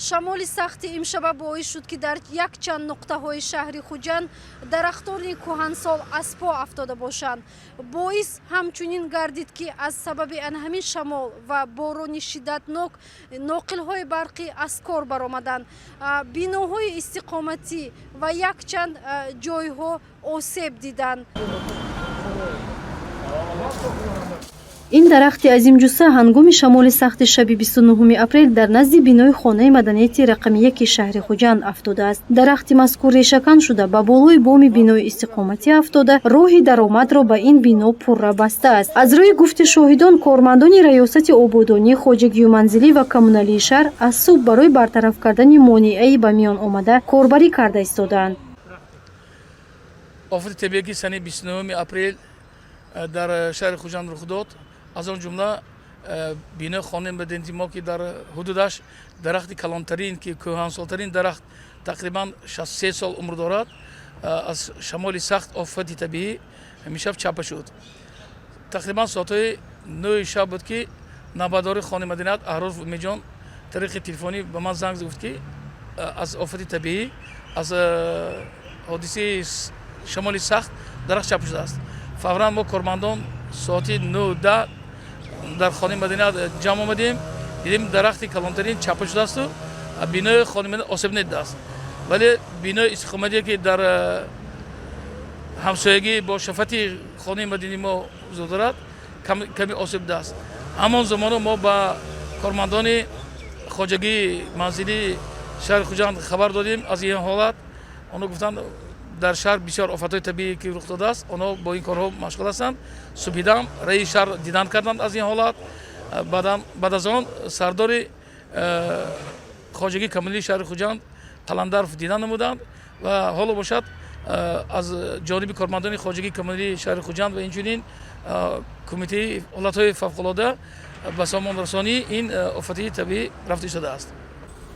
шамоли сахти имшаба боис шуд ки дар якчанд нуқтаҳои шаҳри Хуҷанд дарахтони кӯҳансол аз по афтода бошанд. Боис ҳамчунин гардид ки аз сабаби ҳамин шамол ва борони шиддатнок ноқилҳои барқӣ аз кор баромаданд. Биноҳои истиқоматӣ ва якчанд ҷойҳо осеб диданд. ин дарахти азимҷуса ҳангоми шамоли сахти шаби 29 апрел дар назди бинои хонаи маданияти рақами 1 шаҳри Хуҷанд афтодааст. Дарахти мазкур решакан шуда ба болои боми бинои истиқоматӣ афтода, роҳи даромадро ба ин бино пурра бастааст. Аз рӯи гуфти шоҳидон, кормандони раёсати ободонӣ, хоҷагию манзилӣ ва коммуналии шаҳр аз субҳ барои бартараф кардани монеаи ба миён омада корбарӣ карда истодаанд. Офати табиӣ ки сани 29 апрел дар шаҳри Хуҷанд рух дод, аз он ҷумла бинои хонаи маданияти мо ки дар ҳудудаш дарахти калонтарин ки кӯҳансолтарин дарахт тақрибан 63 сол умр дорад, аз шамоли сахт офати табиӣ ҳамишаб чапа шуд. Тақрибан соатҳои 9 шаб буд ки навбатдори хонаи маданият Аҳроф Умидҷон тариқи телефонӣ ба ман занг гуфт ки аз офати табиӣ, аз ҳодисаи шамоли сахт дарахт чапа шудааст. Фавран мо кормандон соати 9-10 дар хонаи маданият ҷамъ омадем, дидем дарахти калонтарин чапа шудаасту бинои хонаи маданият осеб надидааст. Вале бинои истиқоматие ки дар ҳамсоягӣ бо шафати хонаи маданияти мо ҳузур дорад, каме осеб дидааст. Ҳамон замоно мо ба кормандони хоҷагии манзилии шаҳри Хуҷанд хабар додем аз ин ҳолат. Онҳо гуфтанд дар шаҳр бисёр офатҳои табиӣ ки рух додааст, онҳо бо ин корҳо машғул ҳастанд. Субҳидам раиси шаҳр дидан карданд аз ин ҳолат. Баъд аз он сардори хоҷагии коммуналии шаҳри Хуҷанд Қаландаров дидан намуданд ва ҳоло бошад аз ҷониби кормандони хоҷагии коммуналии шаҳри Хуҷанд ва инчунин кумитаи ҳолатҳои фавқулода ба сомонрасонии ин офати табиӣ рафта шудааст.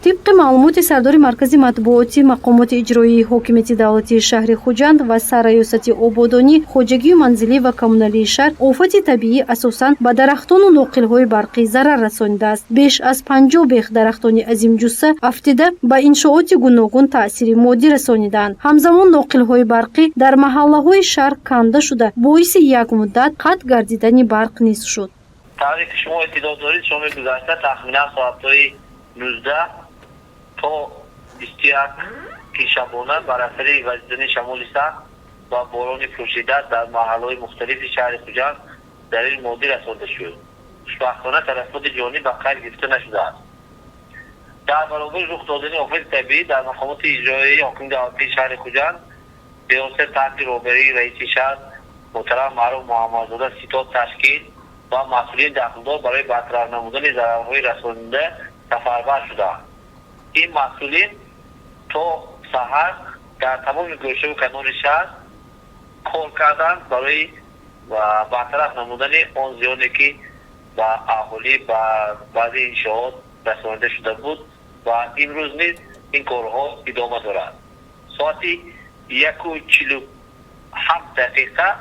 طبق معلومات سردار مرکز مطبوعاتی مقامات اجرایی حاکمیت دولتی شهر خوجند و سرریاست آبادانی خواجگی منزلی و کمونالی شهر آفت طبیعی اساساً به درختان و ناقل‌های برقی ضرر رسانیده است. بیش از 50 بیخ درختان عظیم جثه افتیده به انشاءات گوناگون تأثیر مادی رسانیدند. همزمان ناقل‌های برقی در محله‌های شهر کنده شده باعث یک مدت قطع گردیدن برق نیز شد. طوری که شما اطلاع دارید، شما گذشته تخمینا ساعت‌های 19 تا 21 که شبانه بر اثر وزیدن شمال سخت و باران پوشیده در محله‌های مختلف شهر خوجند ضرر مادی رسانده شد. خوشبختانه تلفات جانی به خیر گرفته نشده است. در برابر رخ دادن آفت طبیعی در مقامات اجرایی حاکم دولتی شهر خوجند ریاست تحت رهبری رئیس شهر محترم معروف محمدزاده ستاد تشکیل و مسئولین دخلدار برای برطرف نمودن ضررهای رسانده سفربر شدند. این مسئولین تا سحر در تمام گوشه و کنار شهر کار کردند برای برطرف نمودن آن زیانی که به اهالی و بعضی انشاءات رسانده شده بود و امروز نیز این کارها ادامه دارد. ساعت 1:47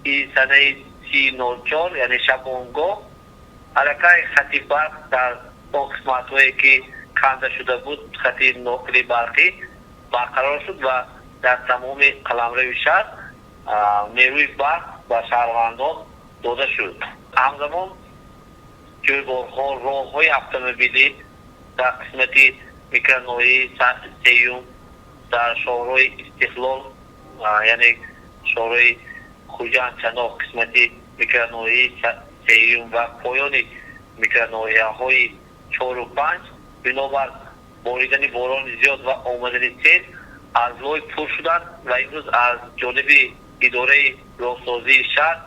این سنه 34 یعنی شبانگاه حرکت خط برق در با قسمت‌هایی که کنده شده بود خط نقل برقی برقرار شد و در تمام قلمرو شهر نیروی برق و شهروندان داده شد. همزمان جویبارها راه‌های اتومبیلی در قسمت میکرانویی سیوم در شهرهای استقلال یعنی شهرهای خوجند چناق قسمت میکرانویی سیوم و پایان میکرانویی‌های 4 و 5 بنابر باریدن باران زیاد و آمدن سیل از لای پر شدند و امروز از جانب اداره راهسازی شهر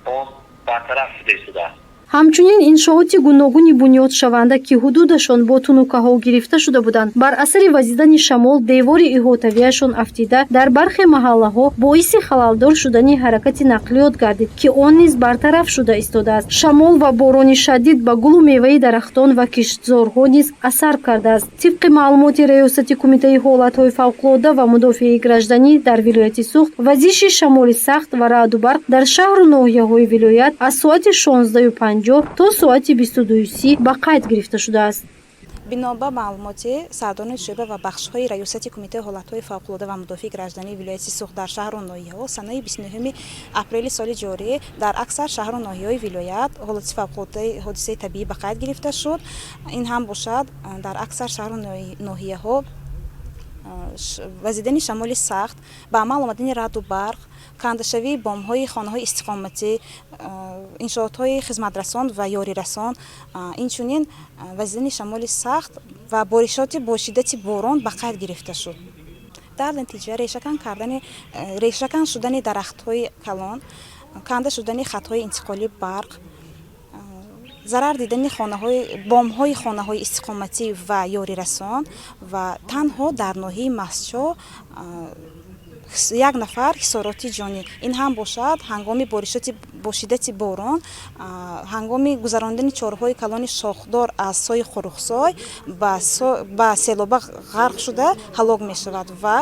آن برطرف شده است. ҳамчунин иншооти гуногуни бунёдшаванда ки ҳудудашон бо тунукаҳо гирифта шуда буданд, бар асари вазидани шамол девори иҳотавияшон афтида дар бархе маҳаллаҳо боиси халалдор шудани ҳаракати нақлиёт гардид ки он низ бартараф шуда истодааст. Шамол ва борони шадид ба гулу меваи дарахтон ва киштзорҳо низ асар кардааст. тибқи маълумоти раёсати кумитаи ҳолатҳои фавқулода ва мудофиаи гражданӣ дар вилояти Суғд, вазиши шамоли сахт ва раъду барқ дар шаҳру ноҳияҳои вилоят аз соати 16:50 то соати 22:30 ба қайд гирифта шудааст. бино ба маълумоти сардорини шӯъба ва бахшҳои раёсати кумитаи ҳолатҳои фавқулодда ва мудофиъи граждании вилояти Суғд дар шаҳру ноҳияҳо санаи 29 апрели соли ҷорӣ дар аксар шаҳру ноҳияҳои вилоят ҳолати фавқулоддаи ҳодисаи табиӣ ба қайд гирифта шуд. ин ҳам бошад дар аксар шаҳру ноҳияҳо вазидани шамоли сахт, ба амал омадани раъду барқ, кандашавии бомҳои хонаҳои истиқоматӣ, иншоотҳои хизматрасон ва ёрирасон, инчунин вазидани шамоли сахт ва боришоти бо шиддати борон ба қайд гирифта шуд. дар натиҷа решакан шудани дарахтҳои калон, канда шудани хатҳои интиқоли барқ, зарар дидани бомҳои хонаҳои истиқоматӣ ва ёрирасон ва танҳо дар ноҳияи Масчо як нафар хисороти ҷонӣ. ин ҳам бошад ҳангоми боришоти бо шиддати борон, ҳангоми гузарондани чораҳои калони шохдор аз сои хурухсой ба селоба ғарқ шуда ҳалок мешавад ва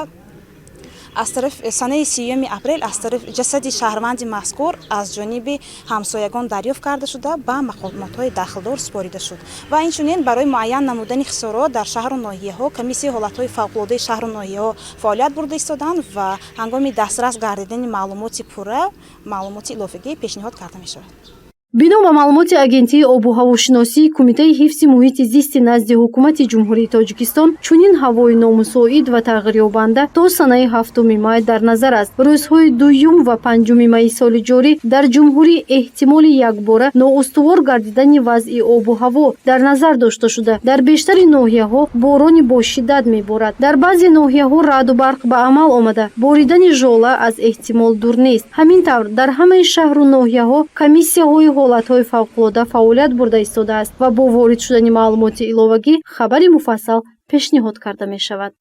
санаи 30 апрел аз тарафи ҷасади шаҳрванди мазкур аз ҷониби ҳамсоягон дарёфт карда шуда ба мақомотҳои дахлдор супорида шуд. ва инчунин барои муайян намудани хисорот дар шаҳру ноҳияҳо комиссияи ҳолатҳои фавқулоддаи шаҳру ноҳияҳо фаъолият бурда истоданд ва ҳангоми дастрас гардидани маълумоти пурра, маълумоти иловагӣ пешниҳод карда мешавад. бино ба маълумоти агентии обу ҳавошиносии кумитаи ҳифзи муҳити зисти назди ҳукумати ҷумҳурии Тоҷикистон чунин ҳавои номусоид ва тағйирёбанда то санаи 7 май дар назар аст. рӯзҳои 2 ва 5 майи соли ҷорӣ дар ҷумҳурӣ эҳтимоли якбора ноустувор гардидани вазъи обу ҳаво дар назар дошта шуда дар бештари ноҳияҳо борони бошиддат меборад. дар баъзе ноҳияҳо раъду барқ ба амал омада боридани жола аз эҳтимол дур нест. ҳамин тавр дар ҳамаи шаҳру ноҳияҳо комиссияҳои ҳолатҳои фавқулодда фаъолият бурда истодааст ва бо ворид шудани маълумоти иловагӣ хабари муфассал пешниҳод карда мешавад.